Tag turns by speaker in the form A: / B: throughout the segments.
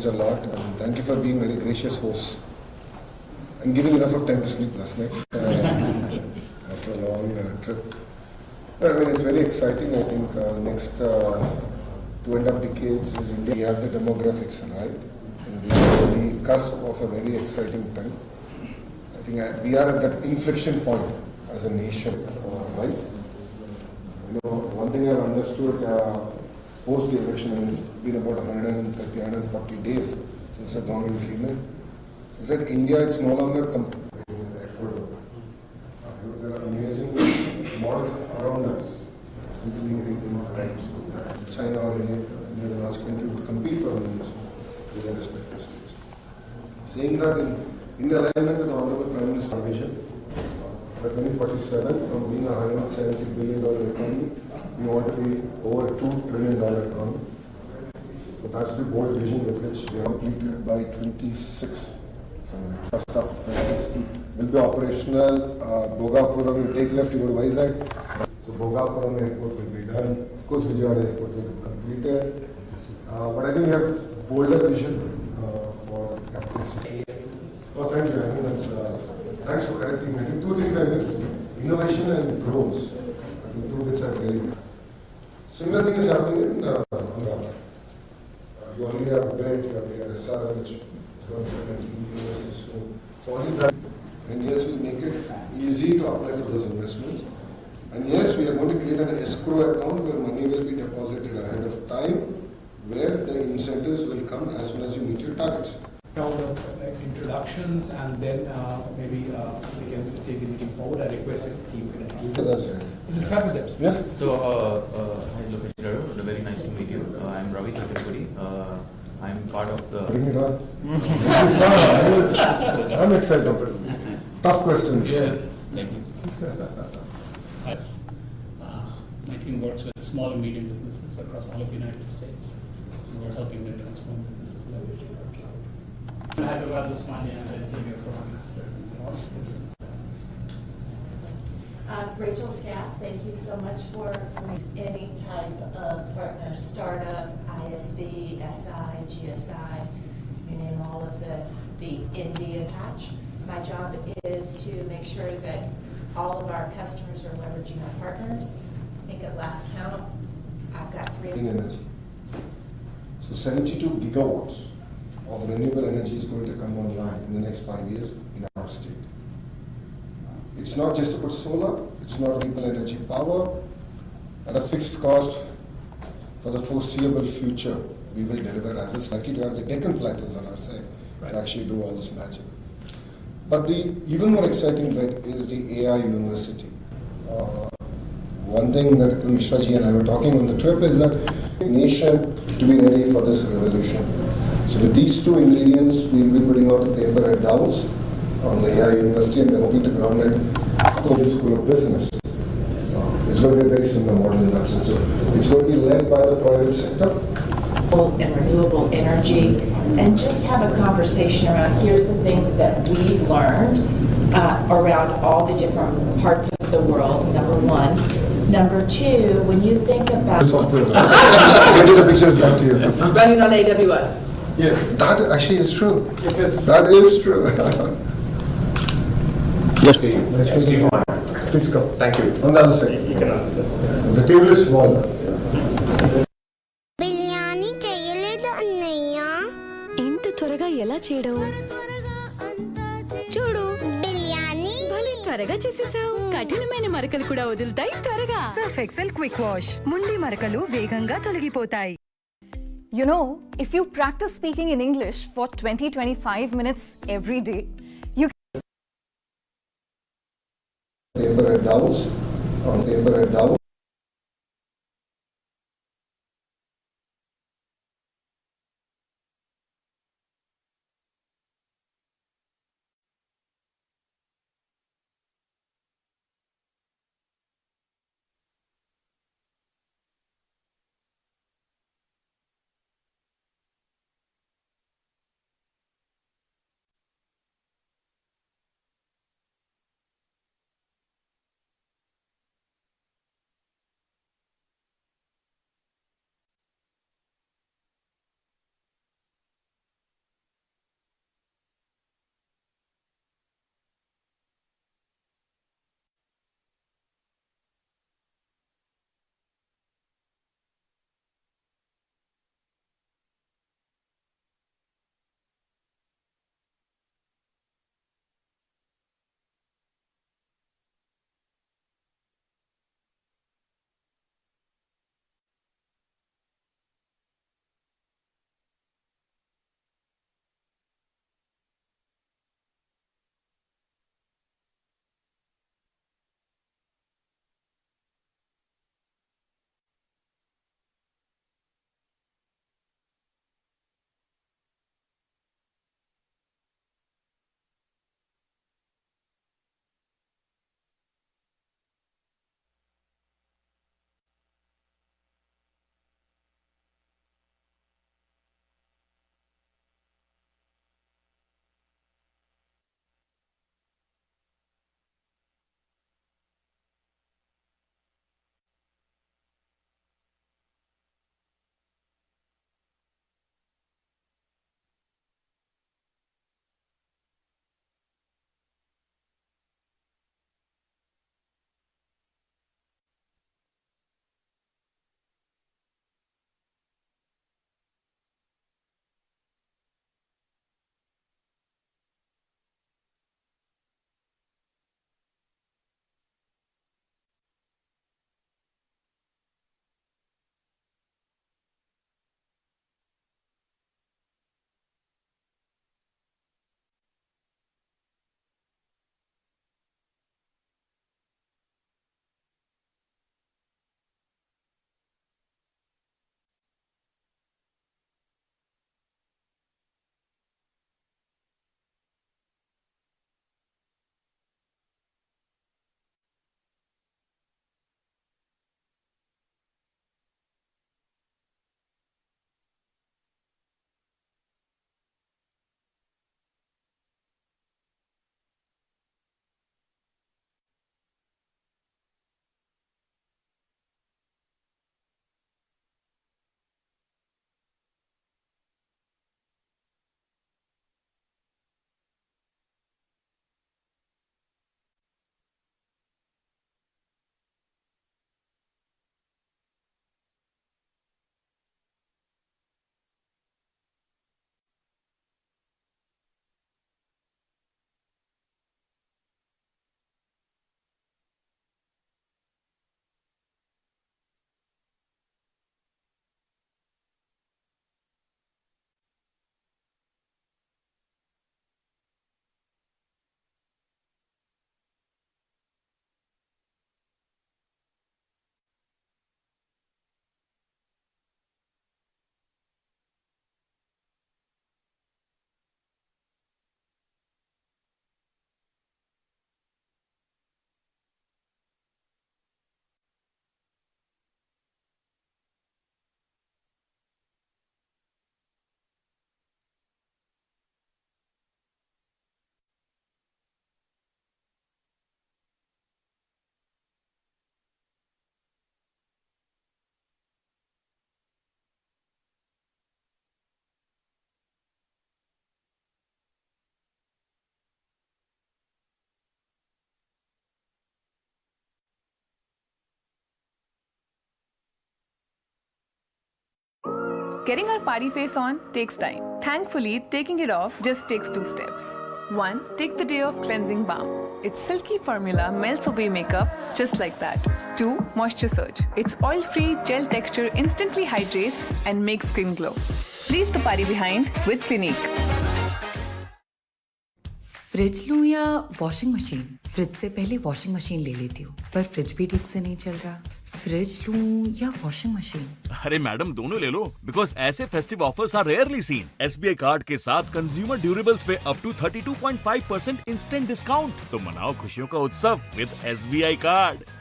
A: means a lot. And thank you for being very gracious host and giving enough of time to sleep last night after a long trip. I mean, it's very exciting. I think next 2.5 decades is India. We have the demographics, right? And we are on the cusp of a very exciting time. I think we are at that inflection point as a nation, right? You know, one thing I've understood post the election, and it's been about 130, 140 days since the government came in, is that India, it's no longer competing with Ecuador. There are amazing models around us. China or any other large country would compete for millions with their respective states. Saying that in the alignment with the Honorable Prime Minister's vision, by 2047, from being a $170 billion economy, we want to be over a $2 trillion economy. So that's the bold vision with which we are completed by 26. First up, 26. Will be operational. Bhogapuram, you take left, you go to Vizag. So Bhogapuram airport will be done. Of course, Vijayawada airport will be completed. But I think we have bolder vision for capital city. Oh, thank you. I think that's, thanks for correcting me. I think two things I missed: innovation and drones. I think two bits are really good. Similar thing is happening in Andhra. You already have BED, you already have SR, which is going to be universities soon. So only that. And yes, we make it easy to apply for those investments. And yes, we are going to create an escrow account where money will be deposited ahead of time, where the incentives will come as soon as you meet your targets.
B: Round of introductions, and then maybe we can take the meeting forward. I request the team can Let's start with that.
A: Yeah.
C: So, hi Lokesh, very nice to meet you. I'm Ravi Kakirpudi. I'm part of the.
A: Bring it on. I'm excited. Tough question.
D: Yeah. Yes. My team works with small and medium businesses across all of the United States. We're helping them transform businesses leveraging our cloud. I had about this money and then came here for my master's in law.
E: Rachel Scaff, thank you so much for any type of partner, startup, ISV, SI, GSI, you name all of the India patch. My job is to make sure that all of our customers are leveraging our partners. I think at last count, I've got 3.
A: Energy. So 72 gigawatts of renewable energy is going to come online in the next 5 years in our state. It's not just about solar, it's not renewable energy power. At a fixed cost for the foreseeable future, we will deliver as it's lucky to have the Deccan Plateaus on our side to actually do all this magic. But the even more exciting bit is the AI university. One thing that Mishra ji and I were talking on the trip is that the nation to be ready for this revolution. So with these two ingredients, we will be putting out a paper at Davos on the AI university, and we're hoping to ground it in the School of Business. It's going to be a very similar model in that sense. So it's going to be led by the private sector.
E: And renewable energy, and just have a conversation around here's the things that we've learned around all the different parts of the world, number one. Number two, when you think about
A: Software. Get to the pictures back to you.
E: running on AWS.
D: Yes.
A: That actually is true.
D: It is.
A: That is true.
F: Yes.
A: Nice meeting you. Please go.
F: Thank you.
A: On the other side.
F: You can answer.
A: The table is small.
G: Biryani చేయలేదు అన్నయ్య
H: ఇంత త్వరగా ఎలా చేయడం చూడు బిర్యానీ భలే త్వరగా చేసేసావు కఠినమైన మరకలు కూడా వదులుతాయి త్వరగా సర్ఫ్ ఎక్సెల్ క్విక్ వాష్ ముండి మరకలు వేగంగా తొలగిపోతాయి.
I: You know, if you practice speaking in English for 20-25 minutes every day, you
A: Paper at Davos. On paper at Davos.
F: Getting our party face on takes time. Thankfully, taking it off just takes 2 steps. 1. Take the day of cleansing balm. Its silky formula melts away makeup just like that. 2. Moisture surge. Its oil-free gel texture instantly hydrates and makes skin glow. Leave the party behind with Clinique.
H: Fridge लूं या washing machine? Fridge से पहले washing machine ले लेती हूँ, पर fridge भी ठीक से नहीं चल रहा। फ्रिज लूं या वॉशिंग मशीन?
J: अरे मैडम दोनों ले लो, बिकॉज ऐसे festive offers are rarely seen. SBI card के साथ कंज्यूमर ड्यूरेबल्स पे अप टू 32.5% इंस्टेंट डिस्काउंट। तो मनाओ खुशियों का उत्सव विद SBI कार्ड।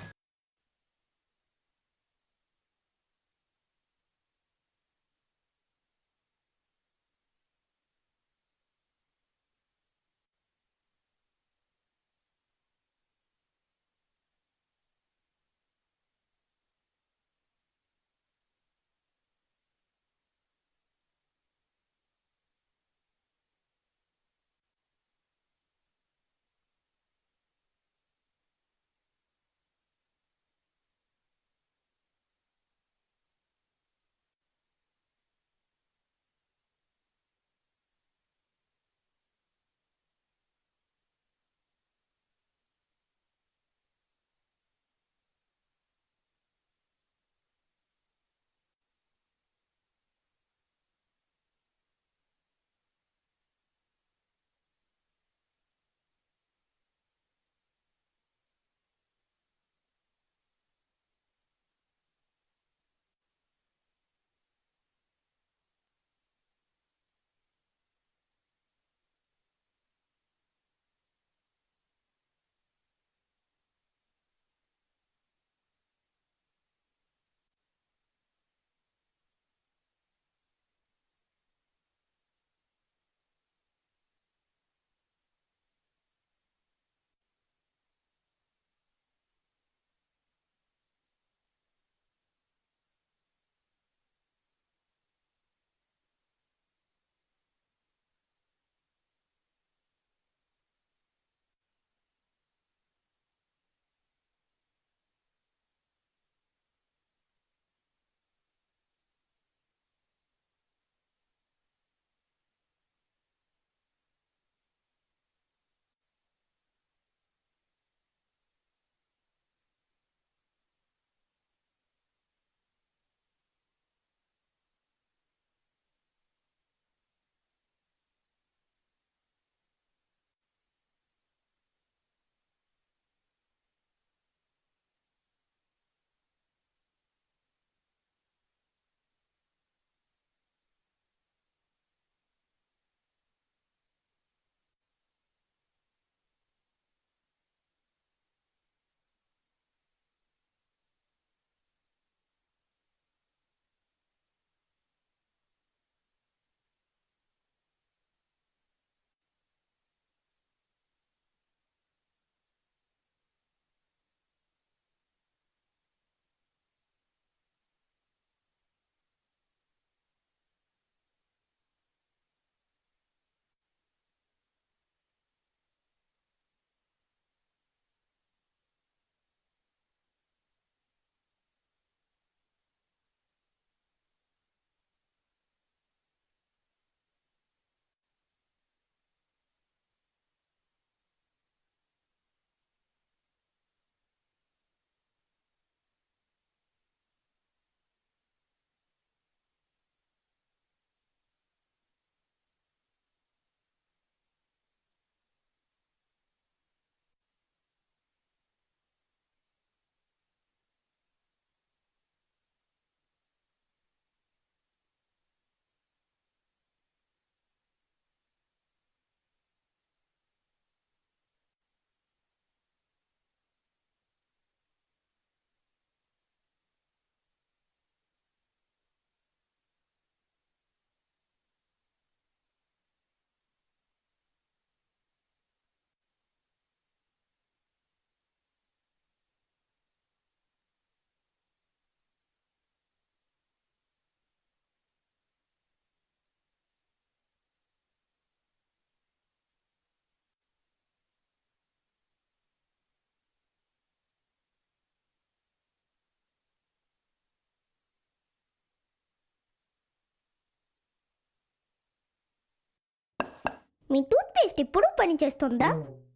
G: మీ టూత్పేస్ట్ ఇప్పుడు పనిచేస్తుందా?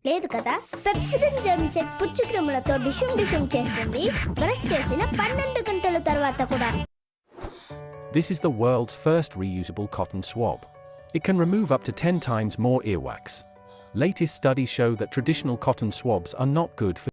G: లేదు కదా. పెప్సిడెంట్ జెమ్ చెక్ పుచ్చు క్రిములతో డిషుమ్ చేస్తుంది. బ్రష్ చేసిన 12 గంటల తర్వాత కూడా.
K: This is the world's first reusable cotton swab. It can remove up to 10 times more earwax. Latest studies show that traditional cotton swabs are not good for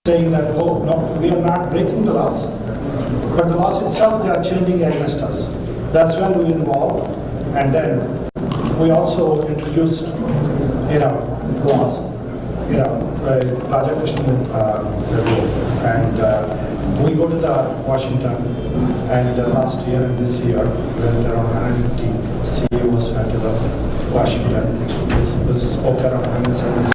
L: saying that, oh, no, we are not breaking the laws. But the laws itself, they are changing against us. That's when we involved. And then we also introduced, laws, project and we go to the Washington, and last year and this year, when around 150 CEOs went to the Washington, we spoke around 170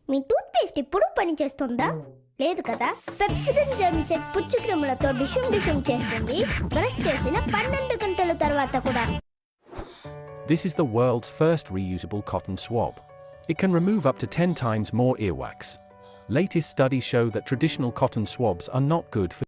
G: మీ toothpaste ఇప్పుడు పనిచేస్తుందా? లేదు కదా. Pepsodent gem check పుచ్చు క్రిములతో డిషుం చేస్తుంది brush చేసిన 12 గంటల తర్వాత కూడా.
K: This is the world's first reusable cotton swab. It can remove up to 10 times more earwax. Latest studies show that traditional cotton swabs are not good for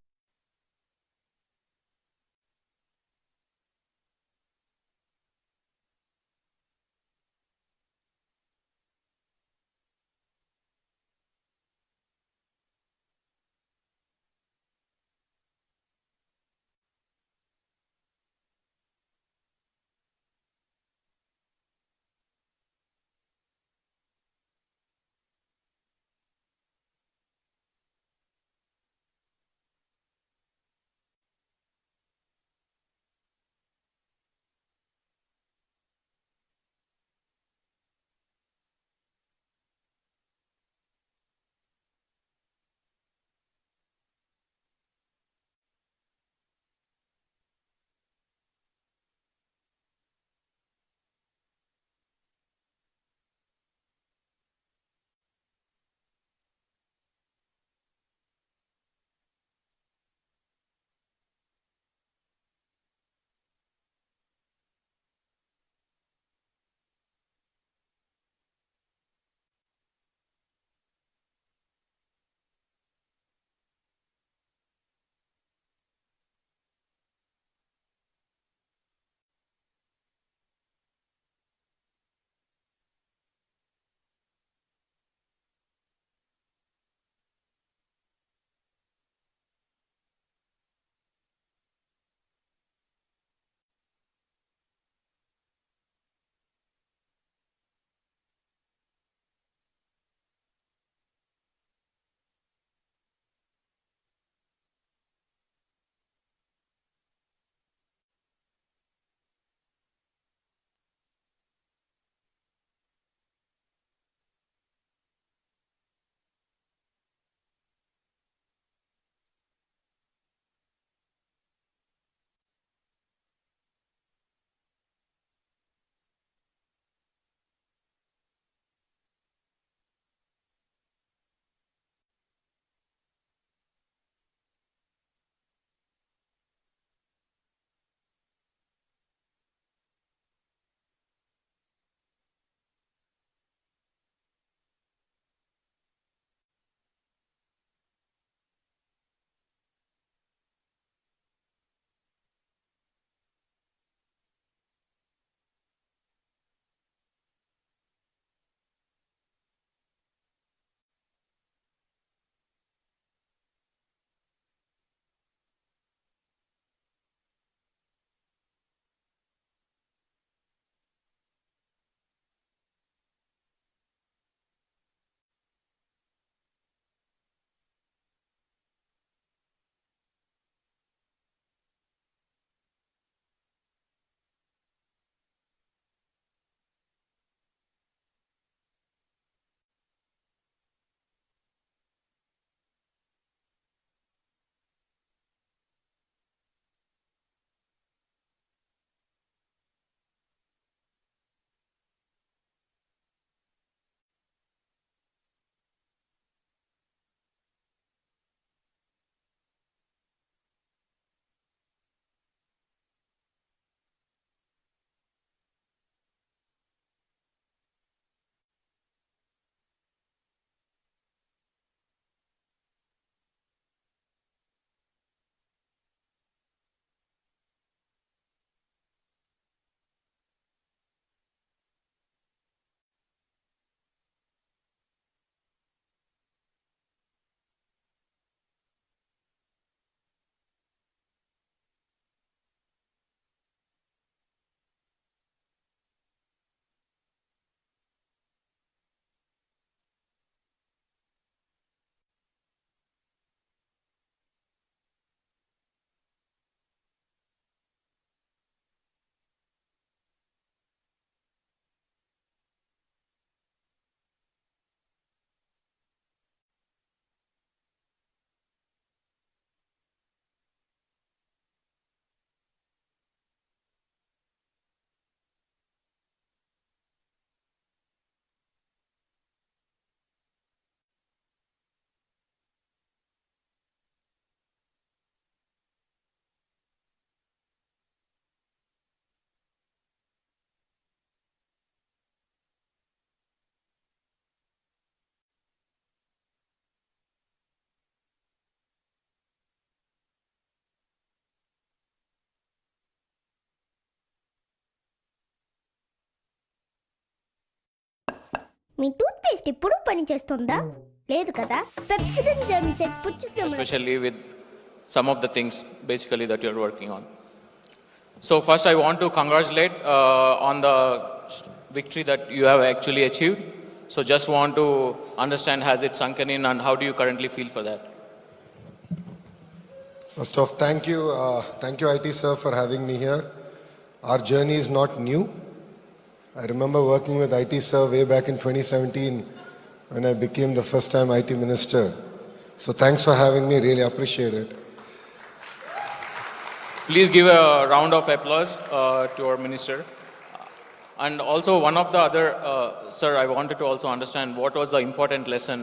G: మీ toothpaste ఇప్పుడు పనిచేస్తుందా? లేదు కదా. పెప్సిడెంట్ జర్మ్ చెక్ పుచ్చుక్రమణ
C: Especially with some of the things basically that you're working on. So first I want to congratulate on the victory that you have actually achieved. So just want to understand, has it sunken in, and how do you currently feel for that?
A: First off, thank you IT sir for having me here. Our journey is not new. I remember working with IT sir way back in 2017 when I became the first time IT minister. So thanks for having me, really appreciate it.
C: Please give a round of applause to our minister. And also one of the other, sir, I wanted to also understand what was the important lesson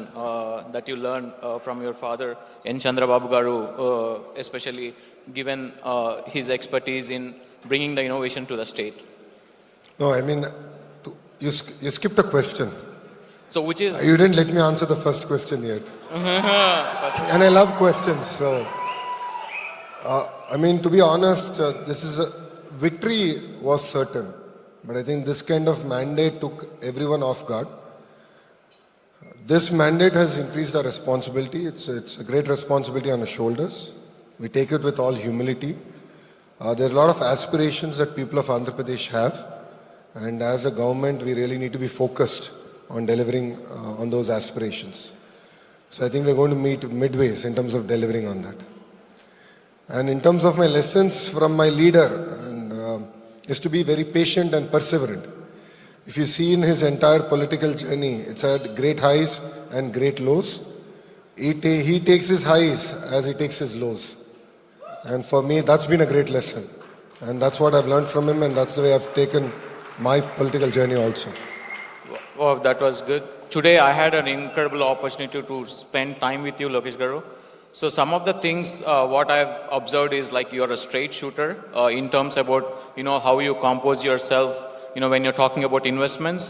C: that you learned from your father, N. Chandrababu Garu, especially given his expertise in bringing the innovation to the state.
A: No, I mean, you skipped a question.
C: So which is...
A: You didn't let me answer the first question yet. And I love questions, so... I mean, to be honest, this is a victory was certain. But I think this kind of mandate took everyone off guard. This mandate has increased our responsibility. It's a great responsibility on our shoulders. We take it with all humility. There are a lot of aspirations that people of Andhra Pradesh have. And as a government, we really need to be focused on delivering on those aspirations. So I think we're going to meet midways in terms of delivering on that. And in terms of my lessons from my leader, is to be very patient and perseverant. If you see in his entire political journey, it's had great highs and great lows. He takes his highs as he takes his lows. And for me, that's been a great lesson. And that's what I've learned from him, and that's the way I've taken my political journey also.
C: Wow, that was good. Today I had an incredible opportunity to spend time with you, Lokesh Garu. So some of the things what I've observed is like you're a straight shooter in terms about, how you compose yourself, when you're talking about investments.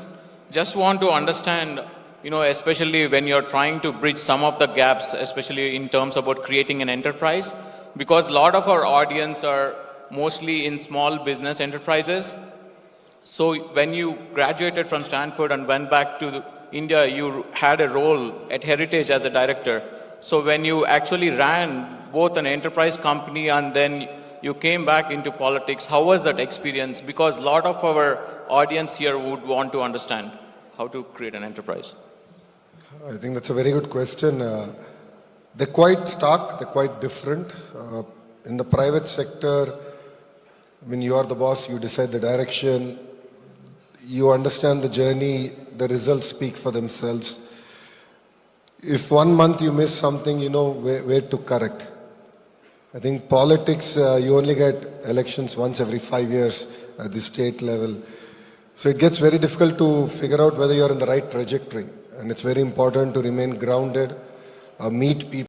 C: Just want to understand, especially when you're trying to bridge some of the gaps, especially in terms about creating an enterprise, because a lot of our audience are mostly in small business enterprises. So when you graduated from Stanford and went back to India, you had a role at Heritage as a director. So when you actually ran both an enterprise company and then you came back into politics, how was that experience? Because a lot of our audience here would want to understand how to create an enterprise.
A: I think that's a very good question. They're quite stark, they're quite different. In the private sector, when you are the boss, you decide the direction, you understand the journey, the results speak for themselves. If 1 month you miss something, you know where to correct. I think politics, you only get elections once every 5 years at the state level. So it gets very difficult to figure out whether you're in the right trajectory. And it's very important to remain grounded, meet people.